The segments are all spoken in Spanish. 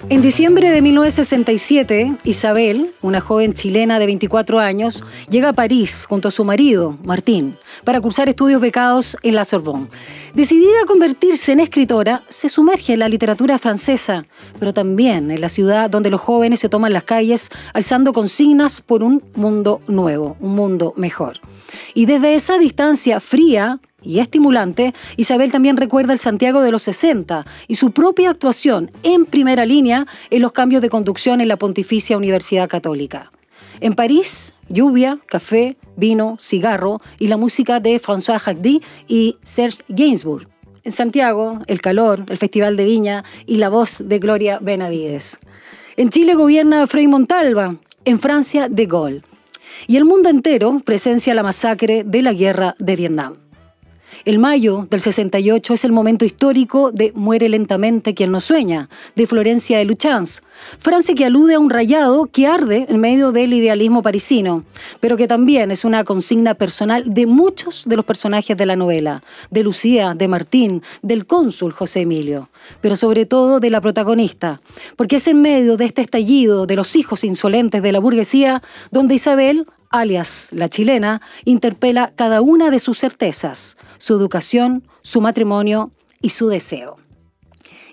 En diciembre de 1967, Isabel, una joven chilena de 24 años, llega a París junto a su marido, Martín, para cursar estudios becados en la Sorbonne. Decidida a convertirse en escritora, se sumerge en la literatura francesa, pero también en la ciudad donde los jóvenes se toman las calles alzando consignas por un mundo nuevo, un mundo mejor. Y desde esa distancia fría y estimulante, Isabel también recuerda el Santiago de los 60 y su propia actuación en primera línea en los cambios de conducción en la Pontificia Universidad Católica. En París, lluvia, café, vino, cigarro y la música de François Hardy y Serge Gainsbourg. En Santiago, el calor, el Festival de Viña y la voz de Gloria Benavides. En Chile gobierna Frei Montalva, en Francia De Gaulle. Y el mundo entero presencia la masacre de la guerra de Vietnam. El mayo del 68 es el momento histórico de Muere lentamente quien no sueña, de Florencia de Luchans, frase que alude a un rayado que arde en medio del idealismo parisino, pero que también es una consigna personal de muchos de los personajes de la novela, de Lucía, de Martín, del cónsul José Emilio, pero sobre todo de la protagonista, porque es en medio de este estallido de los hijos insolentes de la burguesía donde Isabel, alias la chilena, interpela cada una de sus certezas, su educación, su matrimonio y su deseo.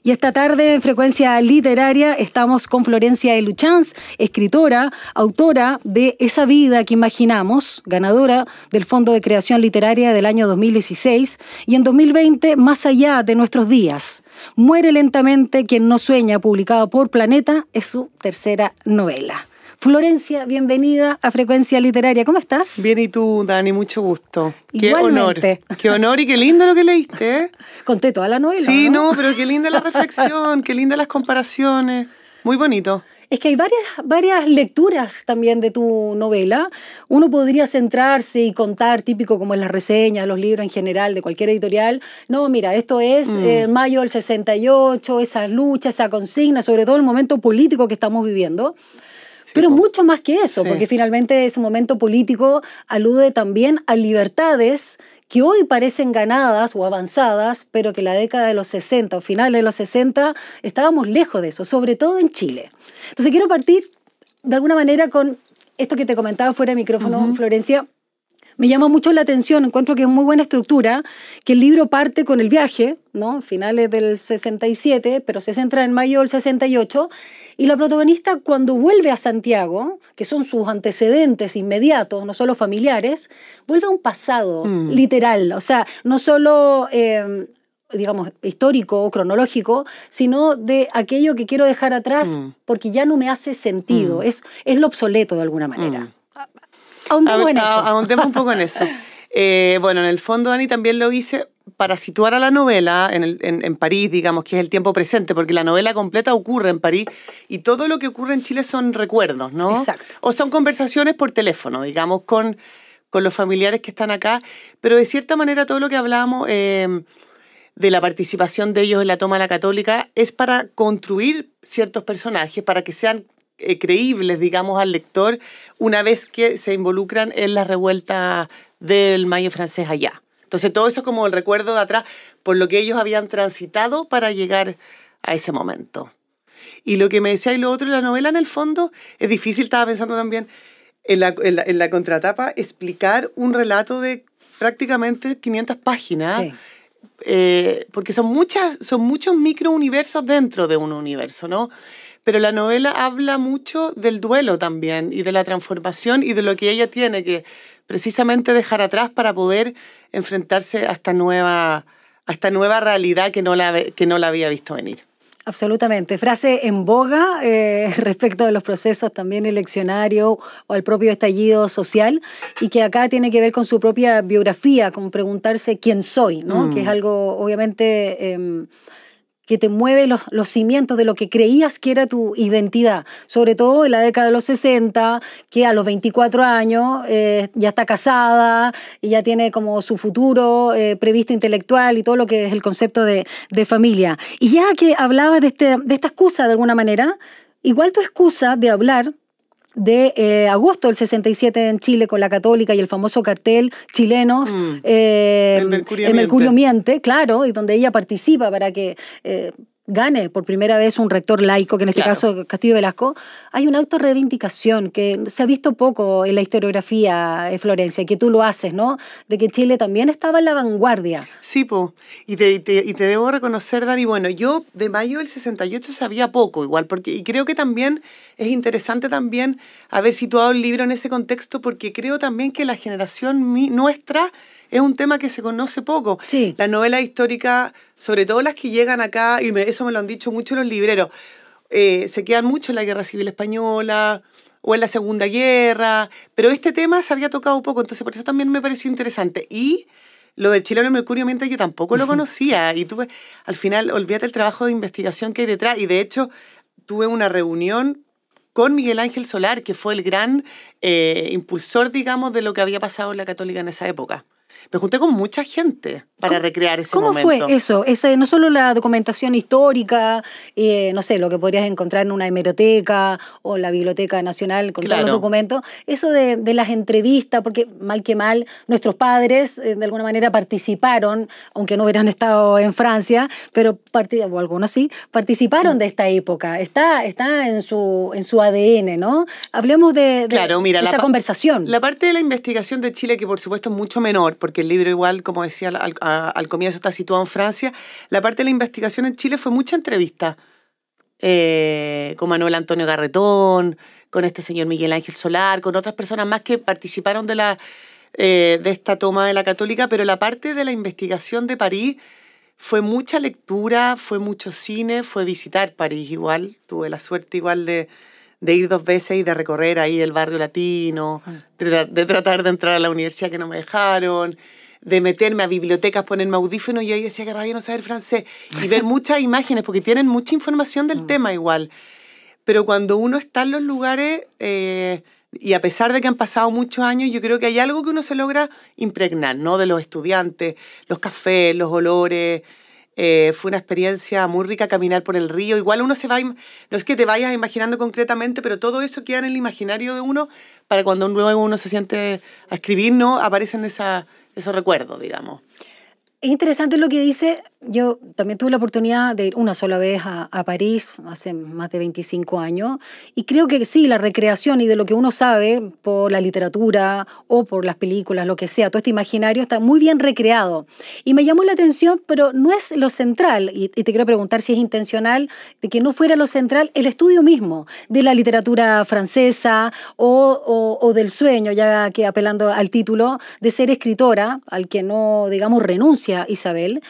Y esta tarde en Frecuencia Literaria estamos con Florencia de Luchans, escritora, autora de Esa vida que imaginamos, ganadora del Fondo de Creación Literaria del año 2016 y en 2020 Más allá de nuestros días. Muere lentamente quien no sueña, publicada por Planeta, es su tercera novela. Florencia, bienvenida a Frecuencia Literaria. ¿Cómo estás? Bien, ¿y tú, Dani? Mucho gusto. Igualmente. Qué honor y qué lindo lo que leíste, ¿eh? Conté toda la novela, Sí, ¿no? pero qué linda la reflexión, qué lindas las comparaciones. Muy bonito. Es que hay varias lecturas también de tu novela. Uno podría centrarse y contar, típico como en las reseñas, los libros en general, de cualquier editorial. No, mira, esto es mayo del 68, esa lucha, esa consigna, sobre todo el momento político que estamos viviendo. Pero mucho más que eso, porque finalmente ese momento político alude también a libertades que hoy parecen ganadas o avanzadas, pero que en la década de los 60 o finales de los 60 estábamos lejos de eso, sobre todo en Chile. Entonces quiero partir de alguna manera con esto que te comentaba fuera de micrófono, Florencia. Me llama mucho la atención, encuentro que es muy buena estructura, que el libro parte con el viaje, ¿no? Finales del 67, pero se centra en mayo del 68, y la protagonista cuando vuelve a Santiago, que son sus antecedentes inmediatos, no solo familiares, vuelve a un pasado literal, o sea, no solo digamos, histórico o cronológico, sino de aquello que quiero dejar atrás porque ya no me hace sentido, es lo obsoleto de alguna manera. Ahondemos un poco en eso. Bueno, en el fondo, Dani, también lo hice para situar a la novela en París, digamos, que es el tiempo presente, porque la novela completa ocurre en París y todo lo que ocurre en Chile son recuerdos, ¿no? Exacto. O son conversaciones por teléfono, digamos, con los familiares que están acá, pero de cierta manera todo lo que hablamos de la participación de ellos en la toma de la Católica es para construir ciertos personajes, para que sean creíbles, digamos, al lector una vez que se involucran en la revuelta del Mayo francés allá. Entonces todo eso es como el recuerdo de atrás por lo que ellos habían transitado para llegar a ese momento. Y lo que me decía y lo otro, la novela en el fondo es difícil, estaba pensando también en la contratapa, explicar un relato de prácticamente 500 páginas, porque son muchos microuniversos dentro de un universo, ¿no? Pero la novela habla mucho del duelo también y de la transformación y de lo que ella tiene que precisamente dejar atrás para poder enfrentarse a esta nueva realidad que no la había visto venir. Absolutamente. Frase en boga respecto de los procesos también eleccionarios o al propio estallido social y que acá tiene que ver con su propia biografía, con preguntarse quién soy, ¿no? Que es algo obviamente que te mueve los cimientos de lo que creías que era tu identidad. Sobre todo en la década de los 60, que a los 24 años ya está casada y ya tiene como su futuro previsto intelectual y todo lo que es el concepto de familia. Y ya que hablabas de esta excusa de alguna manera, igual tu excusa de hablar de agosto del 67 en Chile con la Católica y el famoso cartel Chilenos, El Mercurio Miente, claro, y donde ella participa para que gane por primera vez un rector laico, que en este caso Castillo Velasco. Hay una autorreivindicación que se ha visto poco en la historiografía, Florencia, que tú lo haces, ¿no? De que Chile también estaba en la vanguardia. Sí, po. Y te debo reconocer, Dani, bueno, yo de mayo del 68 sabía poco igual, y creo que también es interesante también haber situado el libro en ese contexto, porque creo también que la generación nuestra es un tema que se conoce poco. Sí. Las novelas históricas, sobre todo las que llegan acá, y eso me lo han dicho mucho los libreros, se quedan mucho en la Guerra Civil Española o en la Segunda Guerra, pero este tema se había tocado poco, entonces por eso también me pareció interesante. Y lo del chileno Mercurio Miente yo tampoco lo conocía, y tuve, al final, olvídate el trabajo de investigación que hay detrás, y de hecho tuve una reunión con Miguel Ángel Solar, que fue el gran impulsor, digamos, de lo que había pasado en la Católica en esa época. Me junté con mucha gente para recrear ese momento. ¿Cómo fue eso? No solo la documentación histórica, no sé, lo que podrías encontrar en una hemeroteca o la Biblioteca Nacional con todos los documentos, eso de las entrevistas, porque mal que mal, nuestros padres de alguna manera participaron, aunque no hubieran estado en Francia, pero o algunos sí, participaron de esta época. Está en su ADN, ¿no? Hablemos de esa conversación. La parte de la investigación de Chile, que por supuesto es mucho menor, porque el libro igual, como decía al comienzo, está situado en Francia. La parte de la investigación en Chile fue mucha entrevista con Manuel Antonio Garretón, con este señor Miguel Ángel Solar, con otras personas más que participaron de esta toma de la Católica, pero la parte de la investigación de París fue mucha lectura, fue mucho cine, fue visitar París igual. Tuve la suerte igual de ir 2 veces y de recorrer ahí el barrio latino, de tratar de entrar a la universidad que no me dejaron, de meterme a bibliotecas, ponerme audífonos, y ahí decía que rabia no saber francés, y ver muchas imágenes, porque tienen mucha información del tema igual. Pero cuando uno está en los lugares, y a pesar de que han pasado muchos años, yo creo que hay algo que uno se logra impregnar, ¿no? De los estudiantes, los cafés, los olores. Fue una experiencia muy rica caminar por el río. Igual uno se va, no es que te vayas imaginando concretamente, pero todo eso queda en el imaginario de uno para cuando luego uno se siente a escribir, ¿no? Aparecen esos recuerdos, digamos. Es interesante lo que dice. Yo también tuve la oportunidad de ir una sola vez a París hace más de 25 años y creo que sí, la recreación y de lo que uno sabe por la literatura o por las películas, lo que sea, todo este imaginario está muy bien recreado. Y me llamó la atención, pero no es lo central, y te quiero preguntar si es intencional, de que no fuera lo central el estudio mismo de la literatura francesa o del sueño, ya que apelando al título, de ser escritora, al que no, digamos, renuncia Isabel.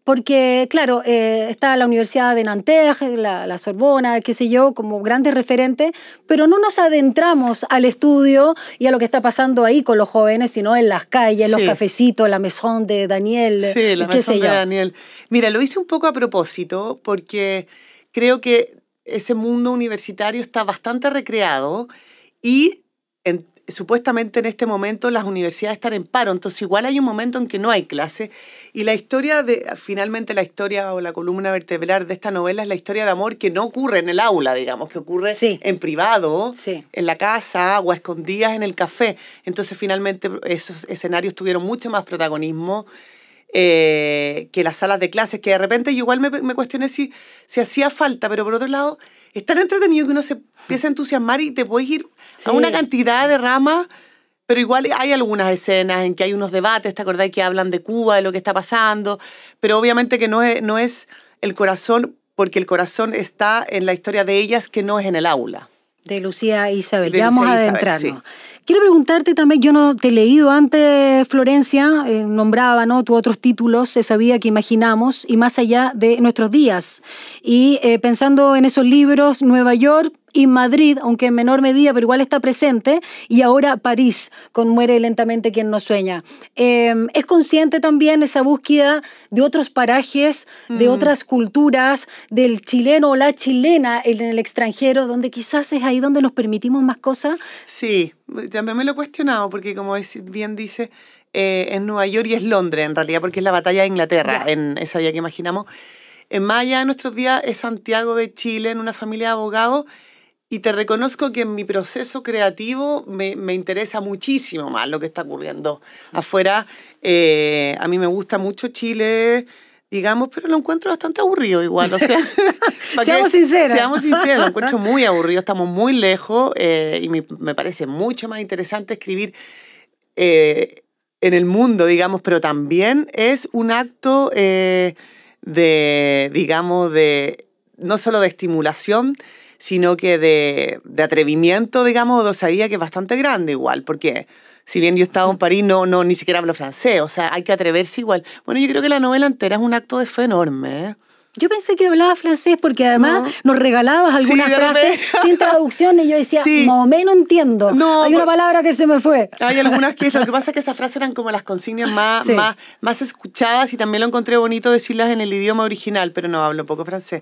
Porque, claro, está la Universidad de Nanterre, la Sorbona, qué sé yo, como grandes referentes, pero no nos adentramos al estudio y a lo que está pasando ahí con los jóvenes, sino en las calles, los cafecitos, la Maison de Daniel, sí, la Maison de Daniel. Mira, lo hice un poco a propósito, porque creo que ese mundo universitario está bastante recreado y supuestamente en este momento las universidades están en paro, entonces igual hay un momento en que no hay clase, y finalmente la historia o la columna vertebral de esta novela es la historia de amor que no ocurre en el aula, digamos, que ocurre en privado, en la casa o a escondidas en el café. Entonces finalmente esos escenarios tuvieron mucho más protagonismo que las salas de clases, que de repente yo igual me cuestioné si hacía falta, pero por otro lado es tan entretenido que uno se empieza a entusiasmar y te puedes ir a una cantidad de ramas, pero igual hay algunas escenas en que hay unos debates, ¿te acordás? Que hablan de Cuba, de lo que está pasando, pero obviamente que no es el corazón, porque el corazón está en la historia de ellas, que no es en el aula. De Lucía e Isabel, ya vamos a adentrarnos. Sí. Quiero preguntarte también, yo no te he leído antes, Florencia, nombraba, ¿no? Tú otros títulos, Se sabía que imaginamos, y Más allá de nuestros días. Y pensando en esos libros, Nueva York y Madrid, aunque en menor medida, pero igual está presente, y ahora París, con Muere lentamente quien no sueña. ¿Es consciente también esa búsqueda de otros parajes, de otras culturas, del chileno o la chilena en el extranjero, donde quizás es ahí donde nos permitimos más cosas? Sí, también me lo he cuestionado, porque como bien dice, es Nueva York y es Londres, en realidad, porque es la batalla de Inglaterra, en esa vía que imaginamos. En más allá de nuestros días es Santiago de Chile, en una familia de abogados, Y te reconozco que en mi proceso creativo me interesa muchísimo más lo que está ocurriendo afuera. A mí me gusta mucho Chile, digamos, pero lo encuentro bastante aburrido igual. O sea, seamos sinceros. Seamos sinceros, lo encuentro muy aburrido, estamos muy lejos y me parece mucho más interesante escribir en el mundo, digamos, pero también es un acto digamos, no solo de estimulación, sino que de atrevimiento, digamos, de osadía, que es bastante grande igual, porque si bien yo he estado en París, ni siquiera hablo francés, o sea, hay que atreverse igual. Bueno, yo creo que la novela entera es un acto de fe enorme, ¿eh? Yo pensé que hablaba francés porque además nos regalabas algunas frases sin traducción y yo decía, más o menos entiendo. Hay una palabra que se me fue. Hay algunas que lo que pasa es que esas frases eran como las consignas más escuchadas y también lo encontré bonito decirlas en el idioma original, pero no hablo poco francés.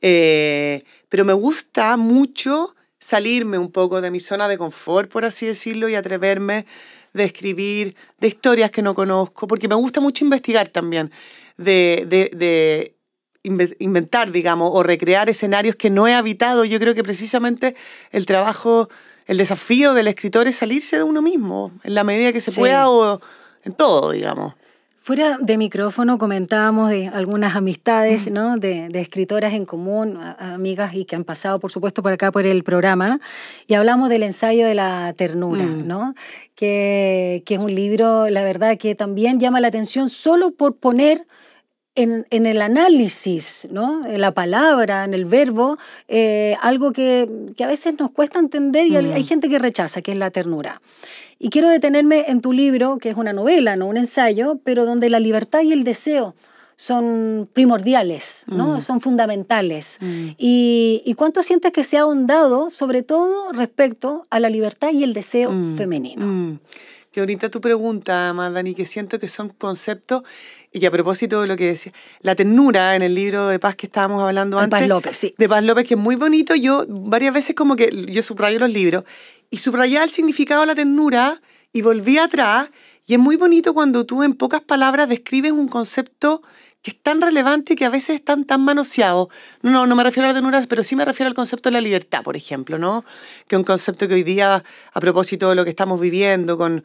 Pero me gusta mucho salirme un poco de mi zona de confort, por así decirlo, y atreverme de escribir de historias que no conozco, porque me gusta mucho investigar también, de inventar, digamos, o recrear escenarios que no he habitado. Yo creo que precisamente el desafío del escritor es salirse de uno mismo, en la medida que se pueda o en todo, digamos. Fuera de micrófono comentábamos de algunas amistades, ¿no? de escritoras en común, amigas y que han pasado, por supuesto, por acá por el programa, y hablamos del ensayo de la ternura, ¿no? Que es un libro, la verdad, que también llama la atención solo por poner en el análisis, ¿no? En la palabra, en el verbo, algo que a veces nos cuesta entender y hay gente que rechaza, que es la ternura. Y quiero detenerme en tu libro, que es una novela, no un ensayo, pero donde la libertad y el deseo son primordiales, ¿no? Son fundamentales. ¿Y cuánto sientes que se ha ahondado, sobre todo respecto a la libertad y el deseo femenino? Qué bonita tu pregunta, Dani, que siento que son conceptos, y a propósito de lo que decía, la ternura en el libro de Paz que estábamos hablando antes. De Paz López, sí. De Paz López, que es muy bonito. Yo varias veces como que yo subrayo los libros y subrayaba el significado de la ternura y volví atrás, y es muy bonito cuando tú en pocas palabras describes un concepto que es tan relevante y que a veces están tan manoseados. No me refiero a la ternura, pero sí me refiero al concepto de la libertad, por ejemplo, ¿no? Que es un concepto que hoy día, a propósito de lo que estamos viviendo con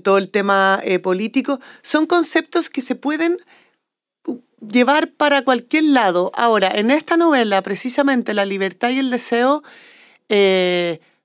todo el tema político, son conceptos que se pueden llevar para cualquier lado. Ahora, en esta novela, precisamente la libertad y el deseo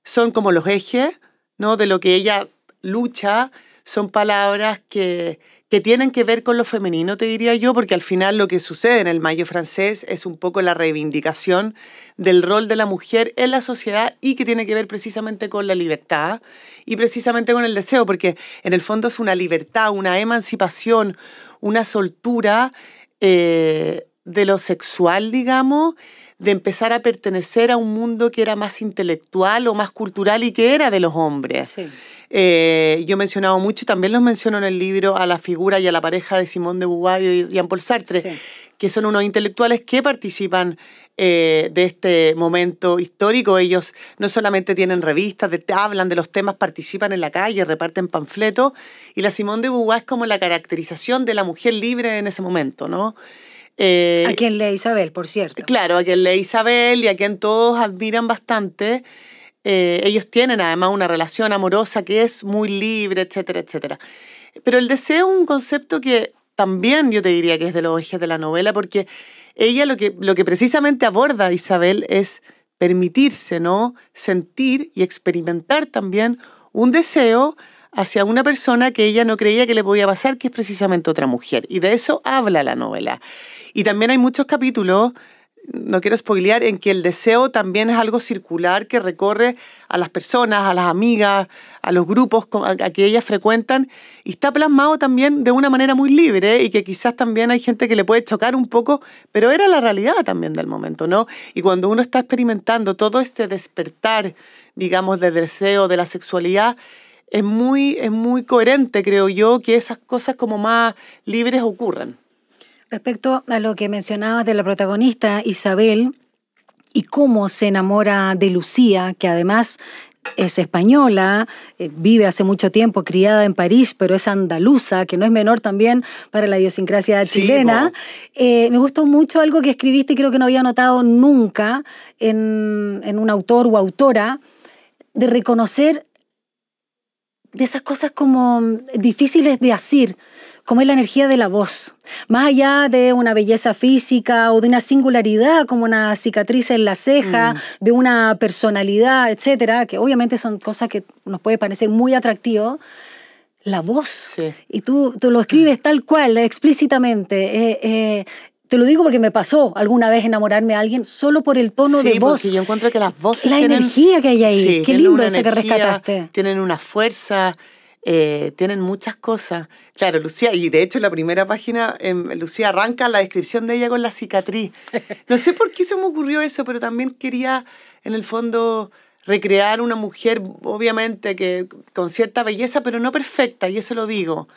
son como los ejes, ¿no? De lo que ella lucha, son palabras que tienen que ver con lo femenino, te diría yo, porque al final lo que sucede en el Mayo francés es un poco la reivindicación del rol de la mujer en la sociedad y que tiene que ver precisamente con la libertad y precisamente con el deseo, porque en el fondo es una libertad, una emancipación, una soltura de lo sexual, digamos, de empezar a pertenecer a un mundo que era más intelectual o más cultural y que era de los hombres. Sí. Yo he mencionado mucho, también los menciono en el libro, a la figura y a la pareja de Simone de Beauvoir y Jean-Paul Sartre, sí, que son unos intelectuales que participan de este momento histórico. Ellos no solamente tienen revistas, hablan de los temas, participan en la calle, reparten panfletos, y la Simone de Beauvoir es como la caracterización de la mujer libre en ese momento, ¿no? A quien lee Isabel, por cierto. Claro, a quien lee Isabel y a quien todos admiran bastante. Ellos tienen además una relación amorosa que es muy libre, etcétera, etcétera. Pero el deseo es un concepto que también yo te diría que es de los ejes de la novela, porque ella lo que precisamente aborda Isabel es permitirse, ¿no? Sentir y experimentar también un deseo hacia una persona que ella no creía que le podía pasar, que es precisamente otra mujer. Y de eso habla la novela. Y también hay muchos capítulos, no quiero spoilear, en que el deseo también es algo circular que recorre a las personas, a las amigas, a los grupos a que ellas frecuentan, y está plasmado también de una manera muy libre, y que quizás también hay gente que le puede chocar un poco, pero era la realidad también del momento, ¿no? Y cuando uno está experimentando todo este despertar, digamos, del deseo, de la sexualidad, es muy coherente, creo yo, que esas cosas como más libres ocurran. Respecto a lo que mencionabas de la protagonista Isabel y cómo se enamora de Lucía, que además es española, vive hace mucho tiempo, criada en París, pero es andaluza, que no es menor también para la idiosincrasia chilena. Sí, me gustó mucho algo que escribiste y creo que no había notado nunca en un autor o autora, de reconocer de esas cosas como difíciles de asir, como es la energía de la voz. Más allá de una belleza física o de una singularidad, como una cicatriz en la ceja, de una personalidad, etcétera, que obviamente son cosas que nos puede parecer muy atractivo, la voz. Sí. Y tú lo escribes tal cual, explícitamente. Te lo digo porque me pasó alguna vez enamorarme de alguien solo por el tono de voz. Sí, porque yo encuentro que las voces la energía que hay ahí. Sí, qué lindo eso que rescataste. Tienen una fuerza, tienen muchas cosas. Claro, Lucía, y de hecho en la primera página, Lucía arranca la descripción de ella con la cicatriz. No sé por qué se me ocurrió eso, pero también quería, en el fondo, recrear una mujer, obviamente, que con cierta belleza, pero no perfecta, y eso lo digo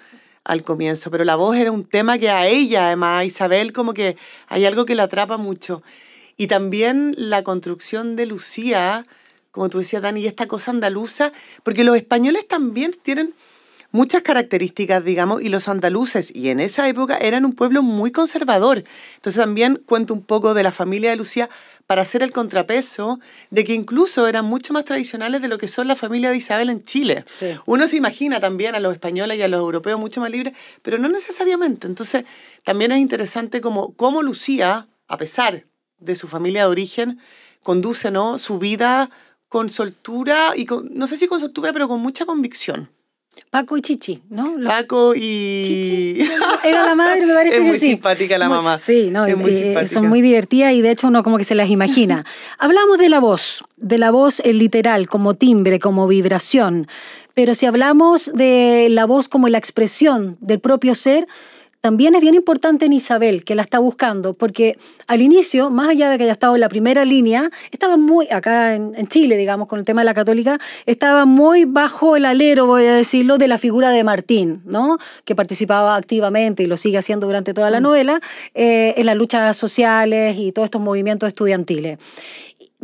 al comienzo, pero la voz era un tema que a ella, además, a Isabel, como que hay algo que la atrapa mucho. Y también la construcción de Lucía, como tú decías, Dani, y esta cosa andaluza, porque los españoles también tienen muchas características, digamos, y los andaluces, y en esa época eran un pueblo muy conservador. Entonces también cuento un poco de la familia de Lucía para hacer el contrapeso de que incluso eran mucho más tradicionales de lo que son la familia de Isabel en Chile. Sí. Uno se imagina también a los españoles y a los europeos mucho más libres, pero no necesariamente. Entonces también es interesante cómo Lucía, a pesar de su familia de origen, conduce, ¿no?, su vida con soltura, y no sé si con soltura, pero con mucha convicción. Paco y Chichi, ¿no? Paco y... Chichi. Era la madre, me parece que sí. Es muy simpática la mamá. Sí, no, es muy simpática. Son muy divertidas y de hecho uno como que se las imagina. Hablamos de la voz literal, como timbre, como vibración. Pero si hablamos de la voz como la expresión del propio ser, también es bien importante en Isabel, que la está buscando, porque al inicio, más allá de que haya estado en la primera línea, estaba muy, acá en Chile, digamos, con el tema de la católica, estaba muy bajo el alero, voy a decirlo, de la figura de Martín, ¿no?, que participaba activamente y lo sigue haciendo durante toda la novela, en las luchas sociales y todos estos movimientos estudiantiles.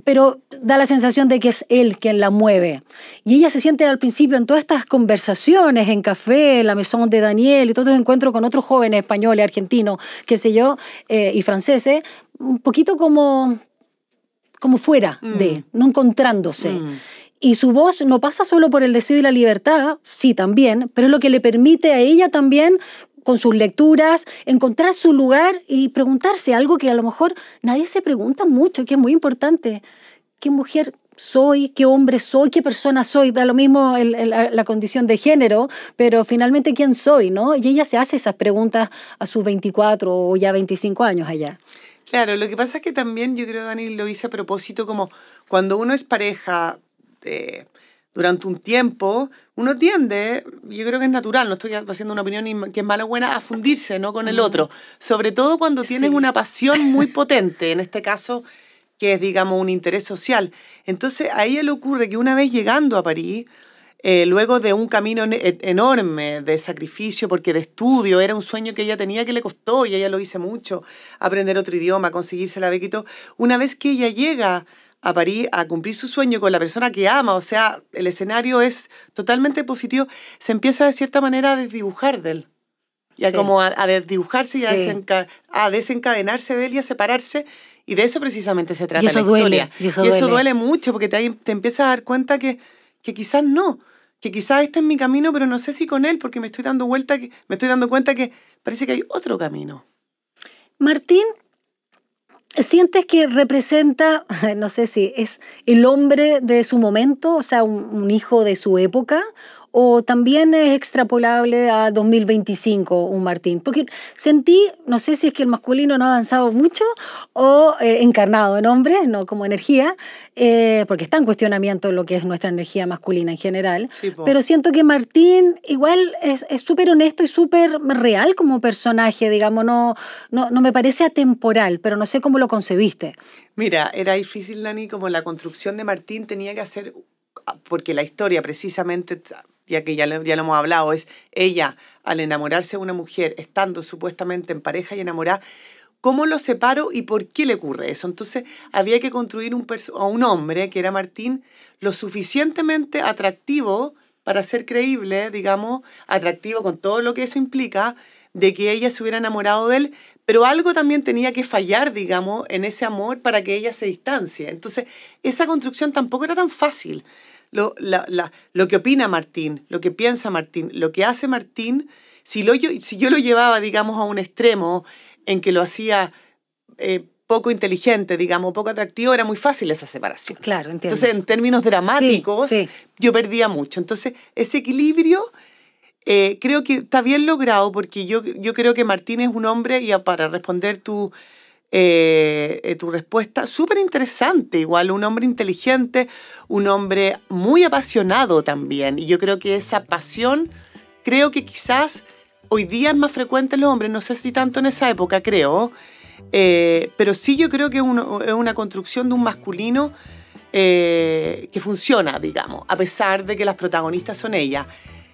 Pero da la sensación de que es él quien la mueve. Y ella se siente al principio en todas estas conversaciones, en café, en la Maison de Daniel, y todos estos encuentros con otros jóvenes españoles, argentinos, qué sé yo, y franceses, un poquito como fuera de, no encontrándose. Y su voz no pasa solo por el deseo y la libertad, sí también, pero es lo que le permite a ella también, con sus lecturas, encontrar su lugar y preguntarse algo que a lo mejor nadie se pregunta mucho, que es muy importante. ¿Qué mujer soy? ¿Qué hombre soy? ¿Qué persona soy? Da lo mismo la condición de género, pero finalmente ¿quién soy?, ¿no? Y ella se hace esas preguntas a sus 24 o ya 25 años allá. Claro, lo que pasa es que también yo creo, Dani, lo hice a propósito, como cuando uno es pareja durante un tiempo, uno tiende, yo creo que es natural, no estoy haciendo una opinión que es mala o buena, a fundirse, ¿no?, con el otro. Sobre todo cuando tienes una pasión muy potente, en este caso, que es, digamos, un interés social. Entonces, a ella le ocurre que una vez llegando a París, luego de un camino enorme de sacrificio, porque de estudio, era un sueño que ella tenía que le costó, y ella lo hizo mucho, aprender otro idioma, conseguirse la beca y todo. Una vez que ella llega a París a cumplir su sueño con la persona que ama, o sea, el escenario es totalmente positivo, se empieza de cierta manera a desdibujar de él. Ya como a desdibujarse y a desencadenarse de él y a separarse. Y de eso precisamente se trata la historia. Y eso duele mucho, porque te empiezas a dar cuenta que quizás no, que quizás este es mi camino, pero no sé si con él, porque me estoy dando cuenta que parece que hay otro camino. Martín, ¿sientes que representa, no sé si es el hombre de su momento, o sea, un hijo de su época, o también es extrapolable a 2025 un Martín? Porque sentí, no sé si es que el masculino no ha avanzado mucho o encarnado en hombre, no como energía, porque está en cuestionamiento lo que es nuestra energía masculina en general, pero siento que Martín igual es súper honesto y súper real como personaje, digamos, no me parece atemporal, pero no sé cómo lo concebiste. Mira, era difícil, Dani, como la construcción de Martín tenía que hacer, porque la historia precisamente, ya que ya lo hemos hablado, es ella al enamorarse de una mujer, estando supuestamente en pareja y enamorada, ¿Cómo lo separo y por qué le ocurre eso? Entonces había que construir a un hombre, que era Martín, lo suficientemente atractivo para ser creíble, digamos, atractivo con todo lo que eso implica, de que ella se hubiera enamorado de él, pero algo también tenía que fallar, digamos, en ese amor para que ella se distancie. Entonces, esa construcción tampoco era tan fácil. Lo que opina Martín, lo que piensa Martín, lo que hace Martín, si yo lo llevaba, digamos, a un extremo en que lo hacía poco inteligente, digamos, poco atractivo, era muy fácil esa separación. Claro, entiendo. Entonces, en términos dramáticos, yo perdía mucho. Entonces, ese equilibrio creo que está bien logrado, porque yo creo que Martín es un hombre, y para responder tu respuesta, súper interesante, igual, un hombre inteligente, un hombre muy apasionado también. Y yo creo que esa pasión, creo que quizás hoy día es más frecuente en los hombres, no sé si tanto en esa época, creo, pero sí yo creo que es una construcción de un masculino que funciona, digamos, a pesar de que las protagonistas son ellas.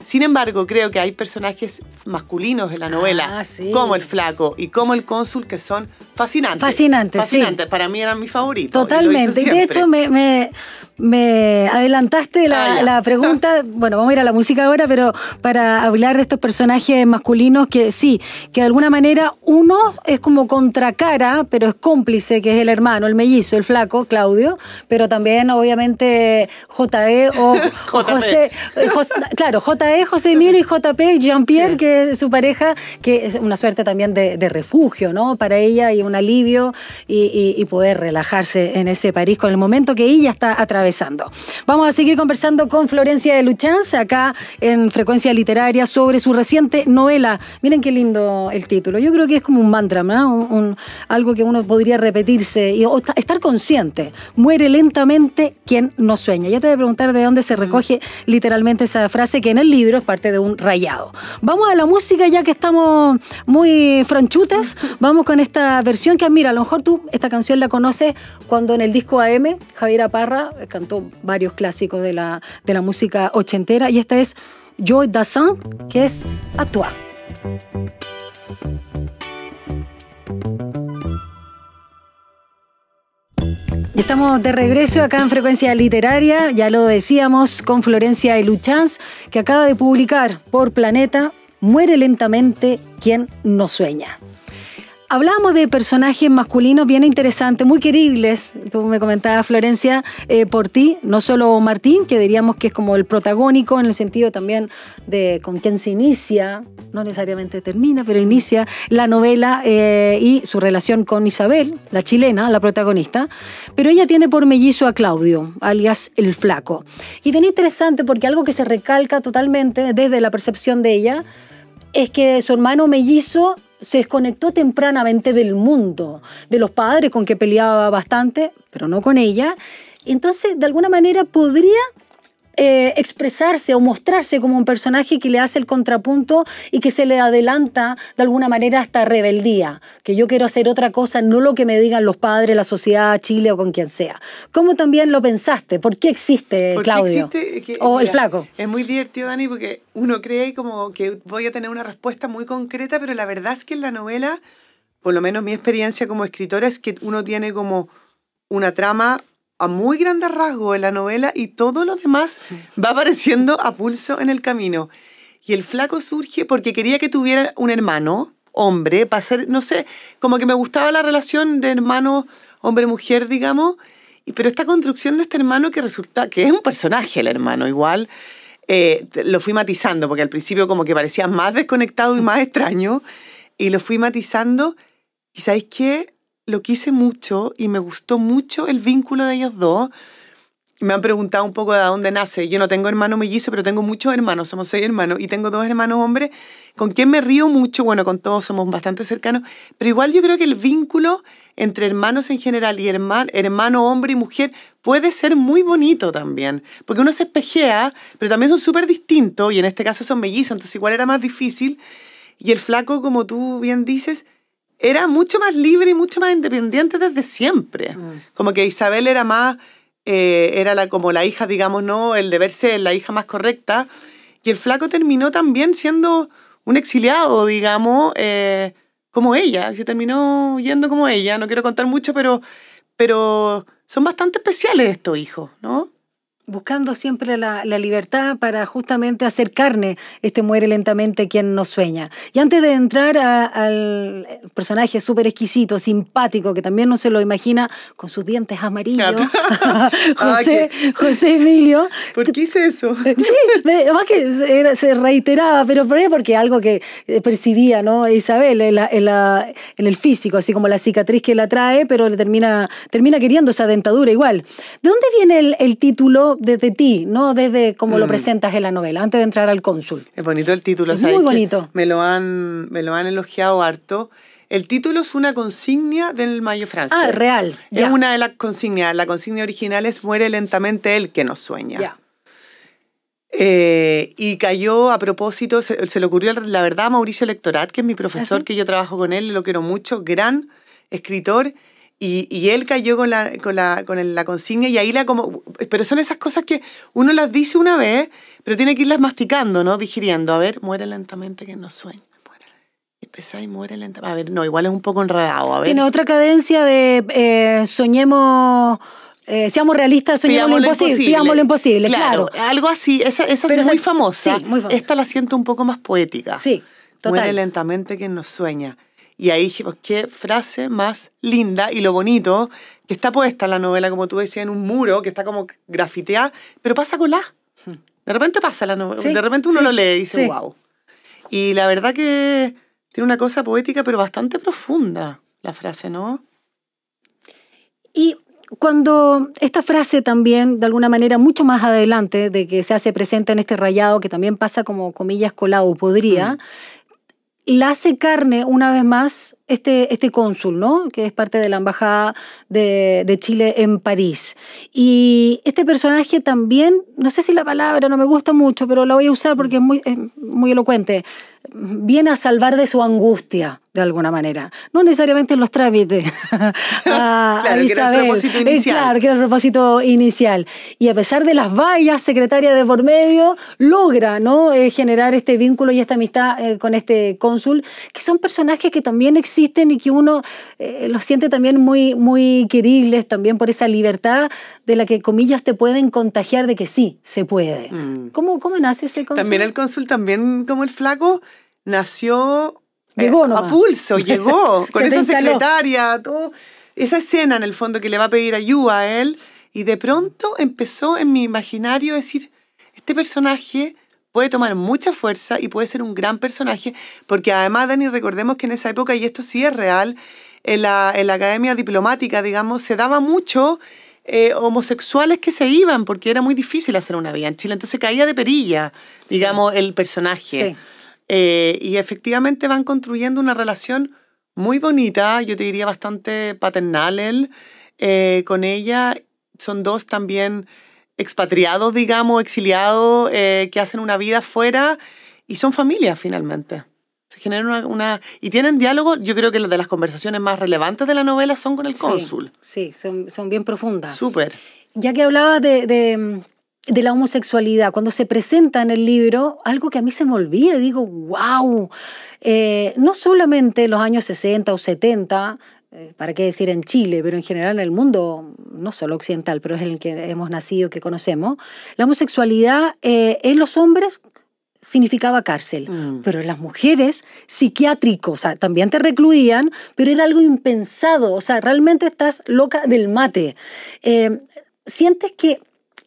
Sin embargo, creo que hay personajes masculinos en la novela, como el Flaco y como el Cónsul, que son fascinantes. Fascinantes. Sí. Para mí eran mis favoritos. Totalmente. Y de hecho, me adelantaste la pregunta. Bueno, vamos a ir a la música ahora, pero para hablar de estos personajes masculinos que sí, que de alguna manera uno es como contracara, pero es cómplice, que es el hermano, el mellizo, el Flaco, Claudio, pero también obviamente J.E. o José. Claro, J.E., José Emilio, y J.P., Jean-Pierre, que es su pareja, que es una suerte también de refugio, ¿no? Para ella, y un alivio, y poder relajarse en ese París con el momento que ella está atravesando. Vamos a seguir conversando con Florencia de Luchans, acá en Frecuencia Literaria, sobre su reciente novela. Miren qué lindo el título. Yo creo que es como un mantra, ¿no? Algo que uno podría repetirse o estar consciente. Muere lentamente quien no sueña. Ya te voy a preguntar de dónde se recoge literalmente esa frase, que en el libro es parte de un rayado. Vamos a la música, ya que estamos muy franchutes. Vamos con esta versión que, mira, a lo mejor tú esta canción la conoces cuando en el disco AM Javiera Parra cantó varios clásicos de la música ochentera, y esta es Joy Dassin, que es A Toi. Y estamos de regreso acá en Frecuencia Literaria, ya lo decíamos, con Florencia de Luchans, que acaba de publicar por Planeta Muere lentamente quien no sueña. Hablábamos de personajes masculinos bien interesantes, muy queribles. Tú me comentabas, Florencia, por ti, no solo Martín, que diríamos que es como el protagónico en el sentido también de con quien se inicia, no necesariamente termina, pero inicia la novela, y su relación con Isabel, la chilena, la protagonista. Pero ella tiene por mellizo a Claudio, alias el Flaco. Y bien interesante, porque algo que se recalca totalmente desde la percepción de ella es que su hermano mellizo se desconectó tempranamente del mundo, de los padres, con que peleaba bastante, pero no con ella. Entonces, de alguna manera podría expresarse o mostrarse como un personaje que le hace el contrapunto y que se le adelanta de alguna manera hasta rebeldía, que yo quiero hacer otra cosa, no lo que me digan los padres, la sociedad, Chile o con quien sea. ¿Cómo también lo pensaste? ¿Por qué existe Claudio? El Flaco. Es muy divertido, Dani, porque uno cree como que voy a tener una respuesta muy concreta, pero la verdad es que en la novela, por lo menos mi experiencia como escritora, es que uno tiene como una trama a muy grandes rasgos en la novela, y todo lo demás va apareciendo a pulso en el camino. Y el Flaco surge porque quería que tuviera un hermano, hombre, para ser, no sé, como que me gustaba la relación de hermano, hombre-mujer, digamos, pero esta construcción de este hermano, que resulta que es un personaje el hermano igual, lo fui matizando, porque al principio como que parecía más desconectado y más extraño, y lo fui matizando, y ¿sabéis qué? Lo quise mucho y me gustó mucho el vínculo de ellos dos. Me han preguntado un poco de dónde nace. Yo no tengo hermano mellizo, pero tengo muchos hermanos. Somos 6 hermanos y tengo 2 hermanos hombres con quien me río mucho. Bueno, con todos somos bastante cercanos. Pero igual yo creo que el vínculo entre hermanos en general y hermano hombre y mujer puede ser muy bonito también. Porque uno se espejea, pero también son súper distintos. Y en este caso son mellizos, entonces igual era más difícil. Y el Flaco, como tú bien dices, era mucho más libre y mucho más independiente desde siempre. Como que Isabel era más, era como la hija, digamos, ¿no? El deber ser la hija más correcta. Y el Flaco terminó también siendo un exiliado, digamos, como ella, se terminó yendo como ella, no quiero contar mucho, pero son bastante especiales estos hijos, ¿no? Buscando siempre la libertad para justamente hacer carne muere lentamente quien no sueña. Y antes de entrar al personaje súper exquisito, simpático, que también no se lo imagina, con sus dientes amarillos, José Emilio. ¿Por qué hice eso? Sí, además que se reiteraba, pero porque algo que percibía, ¿no? Isabel en el físico, así como la cicatriz que la trae, pero le termina queriendo esa dentadura igual. ¿De dónde viene el título desde ti, no desde cómo lo presentas en la novela, antes de entrar al cónsul? Es bonito el título, es muy bonito. Me lo han elogiado harto. El título es una consigna del Mayo francés. Ah, real. Es una de las consignas. La consigna original es muere lentamente el que no sueña. Ya. Y cayó a propósito, se le ocurrió la verdad a Mauricio Lectorat, que es mi profesor, que yo trabajo con él, lo quiero mucho, gran escritor. Y él cayó con la consigna y ahí pero son esas cosas que uno las dice una vez, pero tiene que irlas masticando, ¿no? Digiriendo. A ver, muere lentamente que no sueña. Empezáis y muere lentamente. A ver, no, igual es un poco enredado. A ver. Tiene otra cadencia de soñemos... seamos realistas, soñemos lo imposible. Pidamos lo imposible, claro. Algo así, esa es muy famosa. Sí, muy famosa. Esta la siento un poco más poética. Sí, total. Muere lentamente que no sueña. Y ahí dije, pues qué frase más linda y lo bonito que está puesta en la novela, como tú decías, en un muro que está como grafiteada, pero pasa con la. De repente pasa la novela, de repente uno lo lee y dice, wow. Y la verdad que tiene una cosa poética, pero bastante profunda la frase, ¿no? Y cuando esta frase también, de alguna manera, mucho más adelante de que se hace presente en este rayado, que también pasa como comillas colado, podría... La hace carne una vez más este cónsul, ¿no? Que es parte de la embajada de Chile en París. Y este personaje también, no sé si la palabra no me gusta mucho, pero la voy a usar porque es muy elocuente. Viene a salvar de su angustia, de alguna manera. No necesariamente en los trámites a Isabel. Que era el propósito inicial. Claro, que era el propósito inicial. Y a pesar de las vallas, secretaria de por medio, logra, ¿no? Generar este vínculo y esta amistad con este cónsul, que son personajes que también existen y que uno los siente también muy, muy queribles, también por esa libertad de la que, comillas, te pueden contagiar de que sí, se puede. ¿Cómo nace ese cónsul? También el cónsul, también como el flaco, nació a pulso, llegó con esa secretaria, todo, esa escena en el fondo que le va a pedir ayuda a él, y de pronto empezó en mi imaginario a decir, este personaje puede tomar mucha fuerza y puede ser un gran personaje, porque además, Dani, recordemos que en esa época, y esto sí es real, en la academia diplomática, digamos, se daba mucho homosexuales que se iban, porque era muy difícil hacer una vida en Chile, entonces caía de perilla, digamos, el personaje. Sí. Y efectivamente van construyendo una relación muy bonita, yo te diría bastante paternal él, con ella. Son dos también expatriados, digamos, exiliados, que hacen una vida afuera y son familia finalmente. Se genera y tienen diálogo. Yo creo que de las conversaciones más relevantes de la novela son con el cónsul. Sí, son bien profundas. Súper. Ya que hablabas de la homosexualidad, cuando se presenta en el libro, algo que a mí se me olvida, digo, wow, no solamente en los años 60 o 70, para qué decir en Chile, pero en general en el mundo, no solo occidental, pero es el que hemos nacido, que conocemos, la homosexualidad en los hombres significaba cárcel, pero en las mujeres psiquiátrico, o sea, también te recluían, pero era algo impensado, o sea, realmente estás loca del mate. ¿Sientes que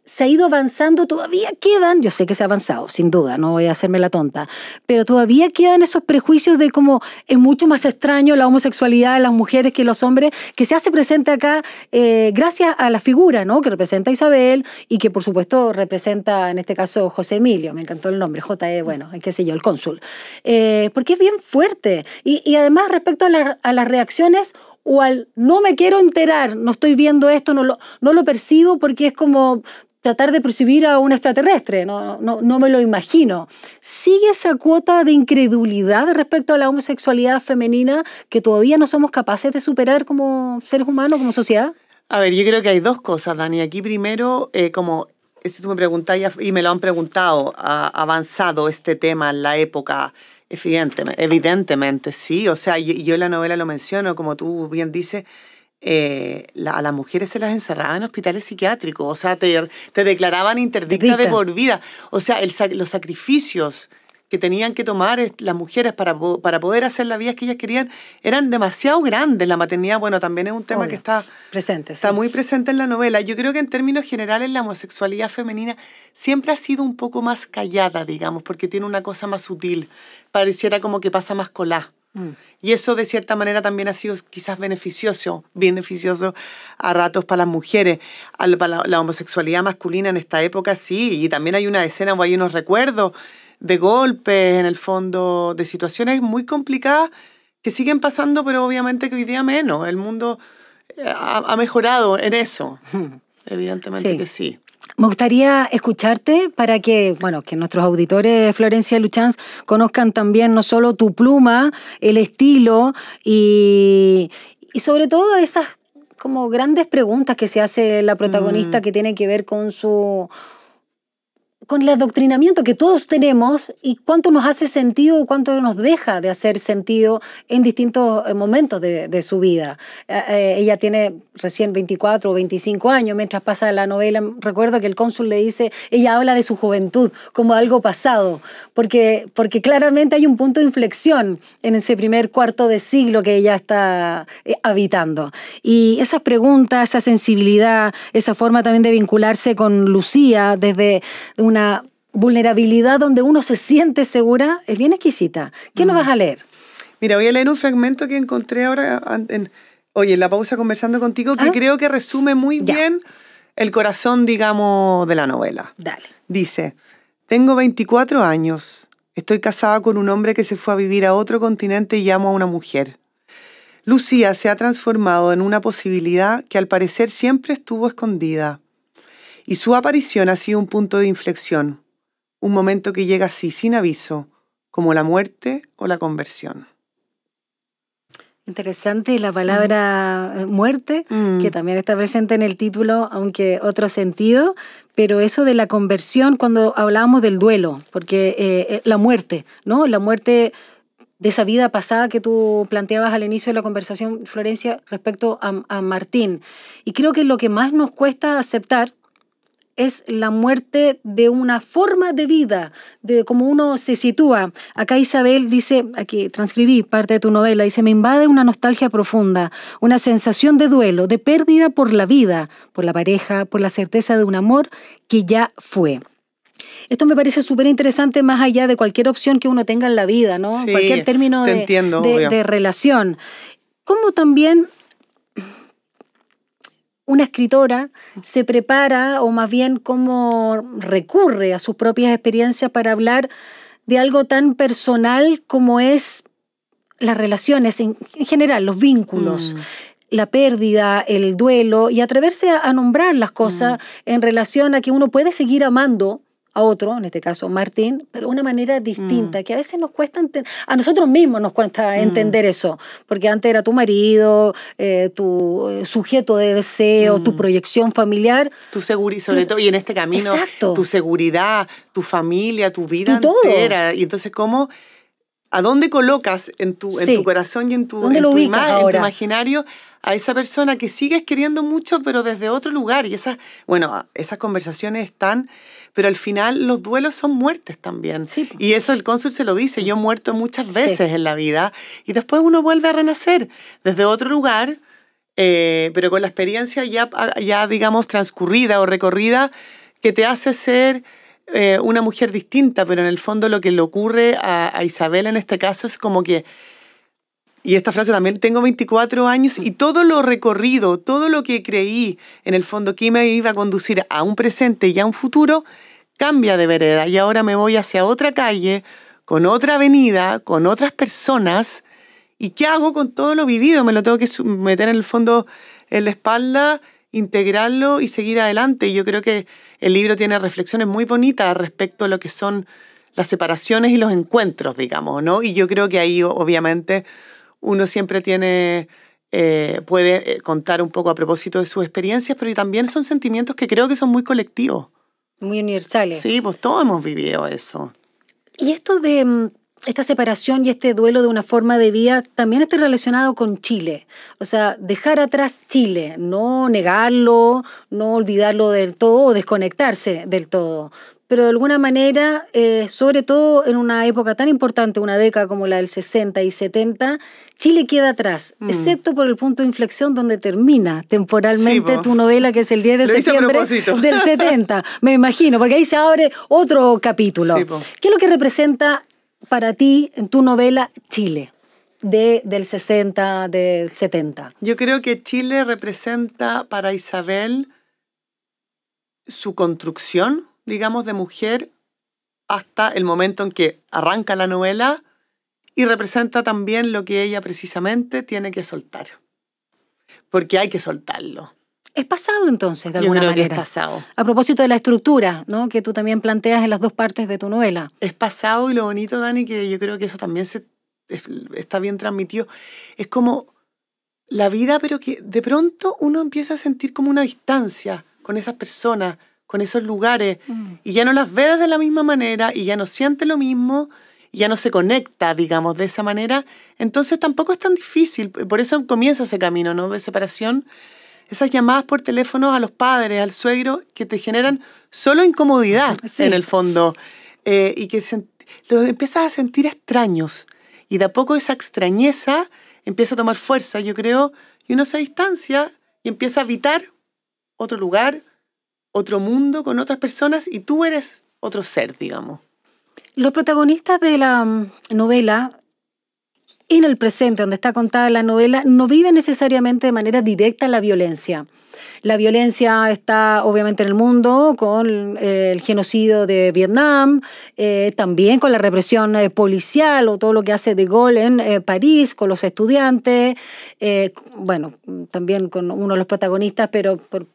se ha ido avanzando? Todavía quedan, yo sé que se ha avanzado, sin duda, no voy a hacerme la tonta, pero todavía quedan esos prejuicios de cómo es mucho más extraño la homosexualidad de las mujeres que los hombres, que se hace presente acá gracias a la figura, ¿no? Que representa a Isabel y que por supuesto representa en este caso José Emilio, me encantó el nombre, bueno, qué sé yo, el cónsul, porque es bien fuerte y además respecto a las reacciones o al no me quiero enterar, no estoy viendo esto, no lo percibo porque es como tratar de percibir a un extraterrestre, no me lo imagino. ¿Sigue esa cuota de incredulidad respecto a la homosexualidad femenina que todavía no somos capaces de superar como seres humanos, como sociedad? A ver, yo creo que hay dos cosas, Dani. Aquí primero, como si tú me preguntas y me lo han preguntado, ha avanzado este tema en la época Evidentemente, sí. O sea, yo en la novela lo menciono, como tú bien dices, a las mujeres se las encerraba en hospitales psiquiátricos. O sea, te declaraban interdicta de por vida. O sea, los sacrificios que tenían que tomar las mujeres para poder hacer la vida que ellas querían eran demasiado grandes. La maternidad, bueno, también es un tema que está muy presente en la novela. Yo creo que en términos generales la homosexualidad femenina siempre ha sido un poco más callada, digamos, porque tiene una cosa más sutil. Pareciera como que pasa más colá. Y eso de cierta manera también ha sido quizás beneficioso a ratos para las mujeres. Para la homosexualidad masculina en esta época sí, y también hay una escena o hay unos recuerdos de golpes, en el fondo, de situaciones muy complicadas que siguen pasando, pero obviamente que hoy día menos. El mundo ha mejorado en eso. Evidentemente que sí. Me gustaría escucharte para que, que nuestros auditores, Florencia Luchans, conozcan también no solo tu pluma, el estilo y sobre todo esas como grandes preguntas que se hace la protagonista que tienen que ver con el adoctrinamiento que todos tenemos y cuánto nos hace sentido, cuánto nos deja de hacer sentido en distintos momentos de su vida. Ella tiene recién 24 o 25 años, mientras pasa la novela, recuerdo que el cónsul le dice, ella habla de su juventud como algo pasado, porque claramente hay un punto de inflexión en ese primer cuarto de siglo que ella está habitando. Y esas preguntas, esa sensibilidad, esa forma también de vincularse con Lucía desde una vulnerabilidad donde uno se siente segura, es bien exquisita. ¿Qué nos vas a leer? Mira, voy a leer un fragmento que encontré ahora en la pausa conversando contigo, que creo que resume muy bien el corazón, digamos, de la novela. Dale. Dice, tengo 24 años, estoy casada con un hombre que se fue a vivir a otro continente y amo a una mujer. Lucía se ha transformado en una posibilidad que al parecer siempre estuvo escondida. Y su aparición ha sido un punto de inflexión, un momento que llega así, sin aviso, como la muerte o la conversión. Interesante la palabra muerte, que también está presente en el título, aunque otro sentido, pero eso de la conversión cuando hablábamos del duelo, porque la muerte, ¿no? La muerte de esa vida pasada que tú planteabas al inicio de la conversación, Florencia, respecto a Martín. Y creo que lo que más nos cuesta aceptar es la muerte de una forma de vida, de cómo uno se sitúa. Acá Isabel dice, aquí transcribí parte de tu novela, dice, me invade una nostalgia profunda, una sensación de duelo, de pérdida por la vida, por la pareja, por la certeza de un amor que ya fue. Esto me parece súper interesante más allá de cualquier opción que uno tenga en la vida, ¿no? Sí, cualquier término de relación. Como también una escritora se prepara, o más bien cómo recurre a sus propias experiencias para hablar de algo tan personal como es las relaciones, en general, los vínculos, la pérdida, el duelo, y atreverse a nombrar las cosas en relación a que uno puede seguir amando a otro, en este caso Martín, pero de una manera distinta, que a veces nos cuesta a nosotros mismos nos cuesta entender eso, porque antes era tu marido, tu sujeto de deseo, tu proyección familiar. Tu seguridad, sobre todo, y en este camino, tu seguridad, tu familia, tu vida entera. Y entonces, ¿a dónde colocas en tu corazón y en tu imagen, en tu imaginario a esa persona que sigues queriendo mucho, pero desde otro lugar? Y esas conversaciones están, pero al final los duelos son muertes también. Sí. Y eso el cónsul se lo dice, yo he muerto muchas veces en la vida, y después uno vuelve a renacer desde otro lugar, pero con la experiencia ya digamos, transcurrida o recorrida, que te hace ser una mujer distinta, pero en el fondo lo que le ocurre a Isabel en este caso es como que, y esta frase también, tengo 24 años y todo lo recorrido, todo lo que creí en el fondo que me iba a conducir a un presente y a un futuro, cambia de vereda y ahora me voy hacia otra calle, con otra avenida, con otras personas. ¿Y qué hago con todo lo vivido? Me lo tengo que meter en el fondo en la espalda, integrarlo y seguir adelante. Y yo creo que el libro tiene reflexiones muy bonitas respecto a lo que son las separaciones y los encuentros, digamos, ¿no? Y yo creo que ahí, obviamente, uno siempre puede contar un poco a propósito de sus experiencias, pero también son sentimientos que creo que son muy colectivos. Muy universales. Sí, pues todos hemos vivido eso. Y esto de esta separación y este duelo de una forma de vida también está relacionado con Chile. O sea, dejar atrás Chile, no negarlo, no olvidarlo del todo o desconectarse del todo. Pero de alguna manera, sobre todo en una época tan importante, una década como la del 60 y 70, Chile queda atrás, excepto por el punto de inflexión donde termina temporalmente tu novela, que es el 10 de septiembre del 70. Me imagino, porque ahí se abre otro capítulo. Sí, ¿qué es lo que representa para ti en tu novela Chile, del 60, del 70? Yo creo que Chile representa para Isabel su construcción, digamos, de mujer hasta el momento en que arranca la novela, y representa también lo que ella precisamente tiene que soltar. Porque hay que soltarlo. Es pasado entonces, de alguna manera. Yo creo que es pasado. A propósito de la estructura, ¿no?, que tú también planteas en las dos partes de tu novela. Es pasado, y lo bonito, Dani, que yo creo que eso también está bien transmitido, es como la vida, pero que de pronto uno empieza a sentir como una distancia con esas personas, con esos lugares, y ya no las ve de la misma manera, y ya no siente lo mismo, y ya no se conecta, digamos, de esa manera. Entonces tampoco es tan difícil. Por eso comienza ese camino, ¿no?, de separación. Esas llamadas por teléfono a los padres, al suegro, que te generan solo incomodidad, en el fondo, y que los empiezas a sentir extraños. Y de a poco esa extrañeza empieza a tomar fuerza, yo creo, y uno se distancia y empieza a habitar otro lugar, otro mundo con otras personas, y tú eres otro ser, digamos. Los protagonistas de la novela, en el presente, donde está contada la novela, no viven necesariamente de manera directa la violencia. La violencia está obviamente en el mundo, con el genocidio de Vietnam, también con la represión policial o todo lo que hace De Gaulle en París, con los estudiantes, bueno, también con uno de los protagonistas, pero por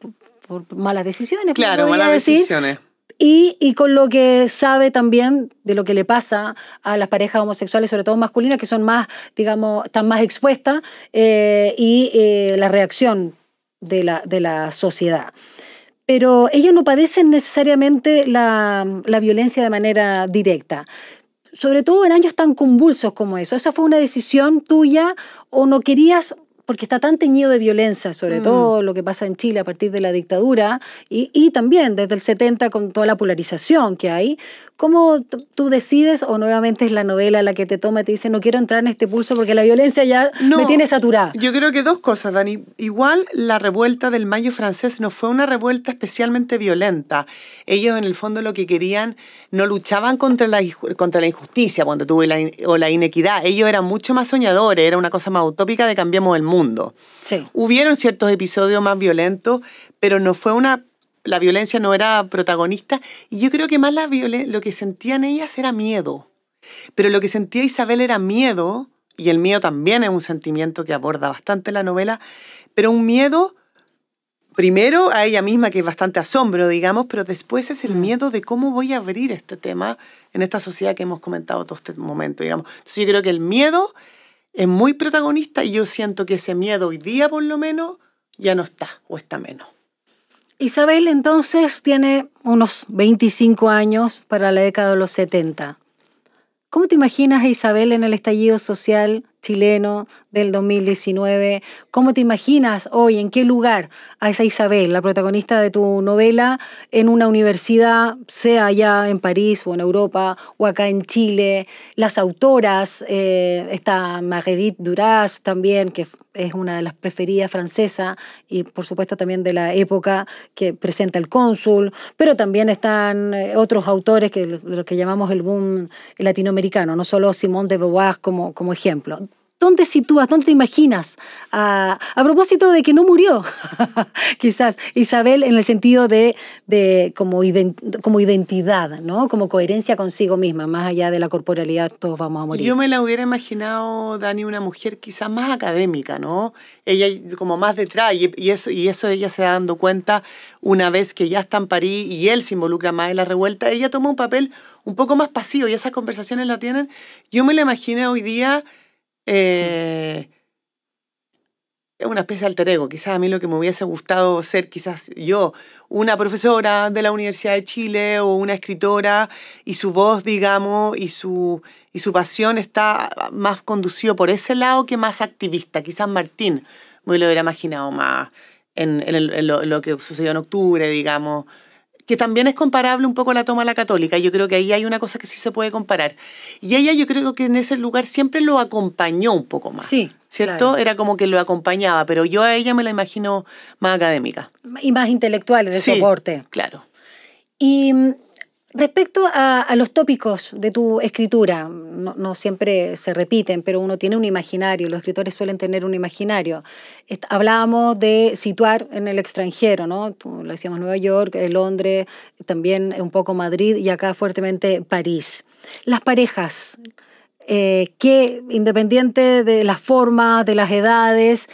malas decisiones. Claro, malas decisiones. Y con lo que sabe también de lo que le pasa a las parejas homosexuales, sobre todo masculinas, que son más, digamos, están más expuestas, y la reacción de la sociedad. Pero ellos no padecen necesariamente la violencia de manera directa. Sobre todo en años tan convulsos como eso. ¿Esa fue una decisión tuya o no querías, porque está tan teñido de violencia, sobre todo lo que pasa en Chile a partir de la dictadura y también desde el 70 con toda la polarización que hay? ¿Cómo tú decides, o nuevamente es la novela la que te toma y te dice no quiero entrar en este pulso porque la violencia ya me tiene saturada? Yo creo que dos cosas, Dani. Igual la revuelta del Mayo francés no fue una revuelta especialmente violenta. Ellos en el fondo lo que querían, no luchaban contra la injusticia cuando o la inequidad. Ellos eran mucho más soñadores, era una cosa más utópica de cambiemos el mundo. Sí. Hubieron ciertos episodios más violentos, pero no fue la violencia no era protagonista, y yo creo que más lo que sentían ellas era miedo. Pero lo que sentía Isabel era miedo, y el miedo también es un sentimiento que aborda bastante la novela, pero un miedo, primero a ella misma, que es bastante asombro, digamos, pero después es el miedo de cómo voy a abrir este tema en esta sociedad que hemos comentado todo este momento, digamos. Entonces yo creo que el miedo es muy protagonista, y yo siento que ese miedo hoy día, por lo menos, ya no está, o está menos. Isabel entonces tiene unos 25 años para la década de los 70. ¿Cómo te imaginas a Isabel en el estallido social chileno del 2019? ¿Cómo te imaginas hoy, en qué lugar a esa Isabel, la protagonista de tu novela, en una universidad, sea allá en París o en Europa o acá en Chile? Las autoras, está Marguerite Duras también, que es una de las preferidas francesas y por supuesto también de la época que presenta El Cónsul, pero también están otros autores de los que llamamos el boom latinoamericano, no solo Simone de Beauvoir como ejemplo. ¿Dónde sitúas, dónde te imaginas? A propósito de que no murió, quizás, Isabel, en el sentido de como identidad, ¿no? Como coherencia consigo misma, más allá de la corporalidad, todos vamos a morir. Yo me la hubiera imaginado, Dani, una mujer quizás más académica, ¿no? Ella como más detrás, y eso ella se da dando cuenta una vez que ya está en París y él se involucra más en la revuelta. Ella toma un papel un poco más pasivo, y esas conversaciones la tienen. Yo me la imaginé hoy día es una especie de alter ego. Quizás a mí lo que me hubiese gustado ser, quizás yo, una profesora de la Universidad de Chile o una escritora, y su voz, digamos, y su pasión está más conducido por ese lado que más activista. Quizás Martín me lo hubiera imaginado más en lo que sucedió en octubre, digamos, que también es comparable un poco a la toma a la católica. Yo creo que ahí hay una cosa que sí se puede comparar. Y ella, yo creo que en ese lugar siempre lo acompañó un poco más. Sí, ¿cierto? claro. Era como que lo acompañaba, pero yo a ella me la imagino más académica. Y más intelectuales, de Sí, soporte. claro. Y respecto a los tópicos de tu escritura, no siempre se repiten, pero uno tiene un imaginario, los escritores suelen tener un imaginario. Hablábamos de situar en el extranjero, ¿no? Lo decíamos Nueva York, Londres, también un poco Madrid y acá fuertemente París. Las parejas, que independiente de las formas, de las edades,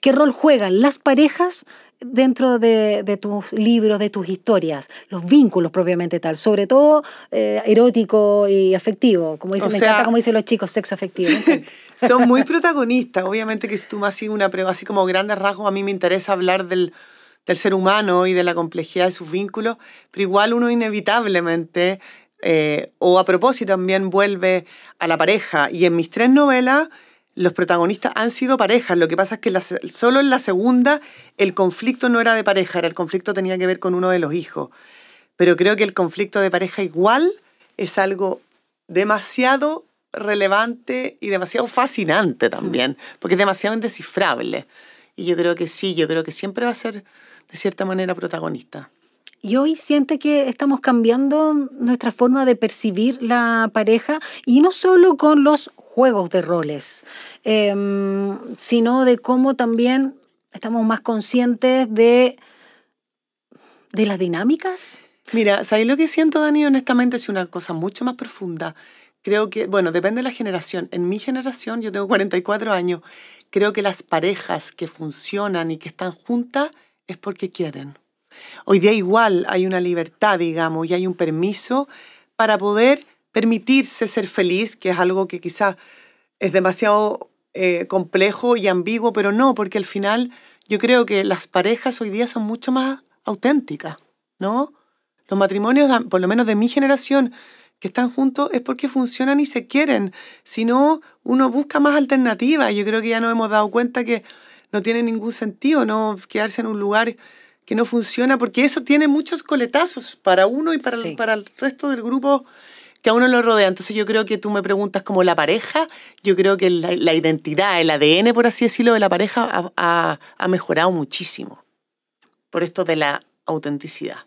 ¿qué rol juegan las parejas dentro de tus libros, de tus historias? Los vínculos propiamente tal, sobre todo erótico y afectivo, como dicen, encanta como dicen los chicos, sexo afectivo. Son muy protagonistas, obviamente que si tú me haces una prueba así como grandes rasgos, a mí me interesa hablar del ser humano y de la complejidad de sus vínculos, pero igual uno inevitablemente, o a propósito también vuelve a la pareja, y en mis 3 novelas los protagonistas han sido parejas. Lo que pasa es que solo en la segunda el conflicto no era de pareja, el conflicto tenía que ver con uno de los hijos. Pero creo que el conflicto de pareja igual es algo demasiado relevante y demasiado fascinante también, porque es demasiado indescifrable. Y yo creo que sí, yo creo que siempre va a ser de cierta manera protagonista. Y hoy siente que estamos cambiando nuestra forma de percibir la pareja, y no solo con los juegos de roles, sino de cómo también estamos más conscientes de las dinámicas. Mira, ¿sabes lo que siento, Dani? Honestamente es una cosa mucho más profunda. Creo que, bueno, depende de la generación. En mi generación, yo tengo 44 años, creo que las parejas que funcionan y que están juntas es porque quieren. Hoy día igual hay una libertad, digamos, y hay un permiso para poder permitirse ser feliz, que es algo que quizás es demasiado complejo y ambiguo, pero no, porque al final yo creo que las parejas hoy día son mucho más auténticas, ¿no? Los matrimonios, por lo menos de mi generación, que están juntos es porque funcionan y se quieren. Si no, uno busca más alternativas. Yo creo que ya nos hemos dado cuenta que no tiene ningún sentido, ¿no? Quedarse en un lugar que no funciona, porque eso tiene muchos coletazos para uno y para el resto del grupo que a uno lo rodea. Entonces yo creo que tú me preguntas como la pareja, yo creo que la identidad, el ADN, por así decirlo, de la pareja ha mejorado muchísimo por esto de la autenticidad.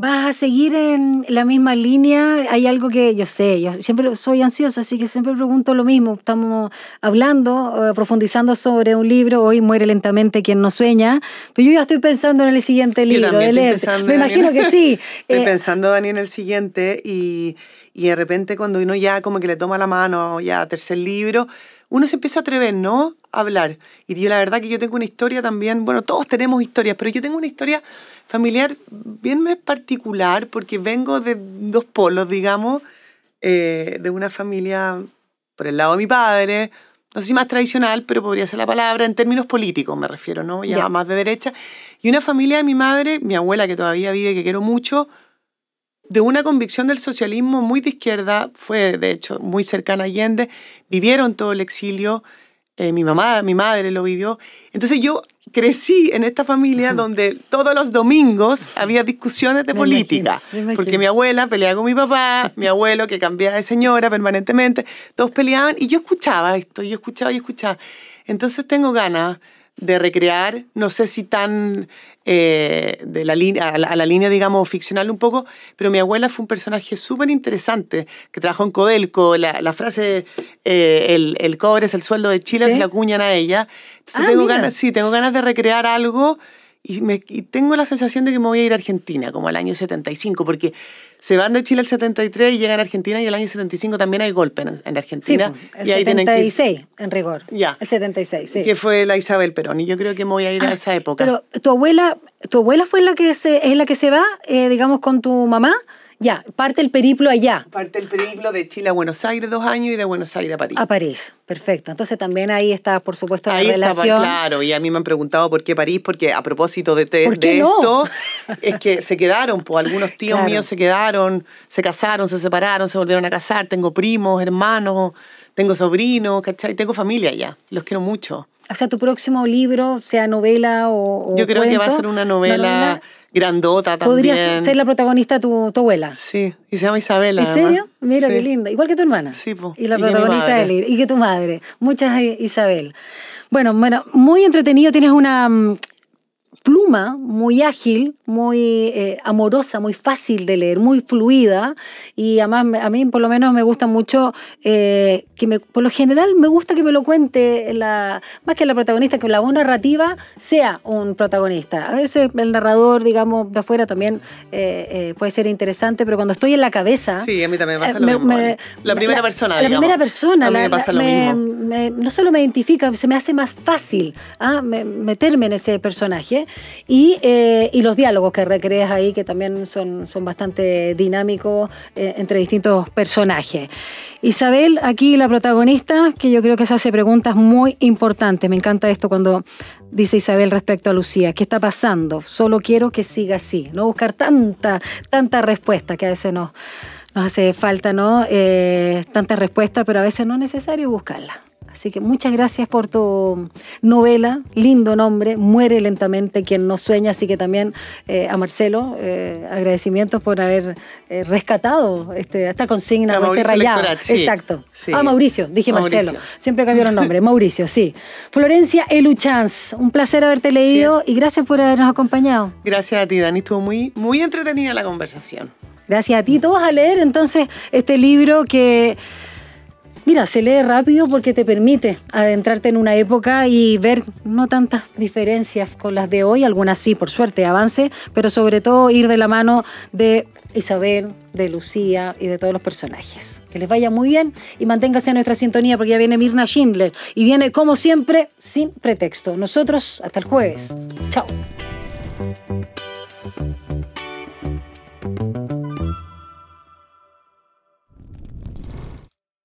¿Vas a seguir en la misma línea? Hay algo que yo sé, yo siempre soy ansiosa, así que siempre pregunto lo mismo. Estamos hablando, profundizando sobre un libro, hoy Muere lentamente quien no sueña, pero yo ya estoy pensando en el siguiente libro de leer. Me imagino que sí. Estoy pensando, Dani, en el siguiente y de repente cuando uno ya como que le toma la mano, ya tercer libro, uno se empieza a atrever, ¿no? A hablar. Y yo la verdad que yo tengo una historia también, bueno, todos tenemos historias, pero yo tengo una historia familiar bien particular porque vengo de 2 polos, digamos, de una familia por el lado de mi padre, no sé si más tradicional, pero podría ser la palabra, en términos políticos me refiero, ¿no? Ya más de derecha. Y una familia de mi madre, mi abuela que todavía vive, que quiero mucho, de una convicción del socialismo muy de izquierda, fue de hecho muy cercana a Allende, vivieron todo el exilio, mi madre lo vivió. Entonces yo crecí en esta familia donde todos los domingos había discusiones de política, porque mi abuela peleaba con mi papá, mi abuelo que cambiaba de señora permanentemente, todos peleaban y yo escuchaba esto, yo escuchaba. Entonces tengo ganas de recrear, no sé si tan de la línea, a la línea, digamos, ficcional un poco, pero mi abuela fue un personaje súper interesante, que trabajó en Codelco, la frase, el cobre es el sueldo de Chile, ¿sí? Se la acuñan a ella. Entonces tengo ganas de recrear algo y tengo la sensación de que me voy a ir a Argentina, como al año 75, porque se van de Chile el 73 y llegan a Argentina y el año 75 también hay golpe en Argentina. Sí, el 76 en rigor. Ya. El 76, sí. Que fue la Isabel Perón y yo creo que me voy a ir a esa época. Pero tu abuela fue es la que se va, digamos, con tu mamá Ya, parte el periplo allá. Parte el periplo de Chile a Buenos Aires 2 años y de Buenos Aires a París. A París, perfecto. Entonces también ahí está, por supuesto, ahí la relación. Está, claro, y a mí me han preguntado por qué París, porque a propósito de no? esto, es que se quedaron, pues algunos tíos míos se quedaron, se casaron, se separaron, se volvieron a casar, tengo primos, hermanos, tengo sobrinos, ¿cachai? Tengo familia allá, los quiero mucho. O sea, tu próximo libro, sea novela o yo creo cuento, que va a ser una novela grandota también. ¿Podría ser la protagonista tu abuela? Sí, y se llama Isabela. ¿En serio? Mira, sí. Qué linda. Igual que tu hermana. Sí, po. Y la protagonista del libro. Y que tu madre. Muchas Isabel. Bueno, muy entretenido. Tienes una pluma muy ágil, muy amorosa, muy fácil de leer, muy fluida, y además a mí por lo menos me gusta mucho por lo general me gusta que me lo cuente más que la protagonista, que la voz narrativa sea un protagonista. A veces el narrador, digamos, de afuera también puede ser interesante, pero cuando estoy en la cabeza... Sí, a mí también me pasa lo mismo. La primera persona, digamos. La primera persona. A mí me pasa lo mismo. No solo me identifica, se me hace más fácil meterme en ese personaje. Y los diálogos que recreas ahí, que también son bastante dinámicos entre distintos personajes. Isabel, aquí la protagonista, que yo creo que se hace preguntas muy importantes. Me encanta esto cuando dice Isabel respecto a Lucía. ¿Qué está pasando? Solo quiero que siga así. No buscar tanta respuesta que a veces nos hace falta, ¿no? Tanta respuesta, pero a veces no es necesario buscarla. Así que muchas gracias por tu novela, lindo nombre, Muere lentamente quien no sueña, así que también a Marcelo, agradecimientos por haber rescatado esta consigna, este rayado. Sí, exacto. Sí. Mauricio, dije Marcelo, siempre cambiaron nombre, Mauricio, sí. Florencia Eluchans, un placer haberte leído y gracias por habernos acompañado. Gracias a ti, Dani, estuvo muy, muy entretenida la conversación. Gracias a ti, todos a leer entonces este libro que... Mira, se lee rápido porque te permite adentrarte en una época y ver no tantas diferencias con las de hoy, algunas sí, por suerte, avance, pero sobre todo ir de la mano de Isabel, de Lucía y de todos los personajes. Que les vaya muy bien y manténgase en nuestra sintonía porque ya viene Mirna Schindler y viene, como siempre, sin pretexto. Nosotros, hasta el jueves. Chao.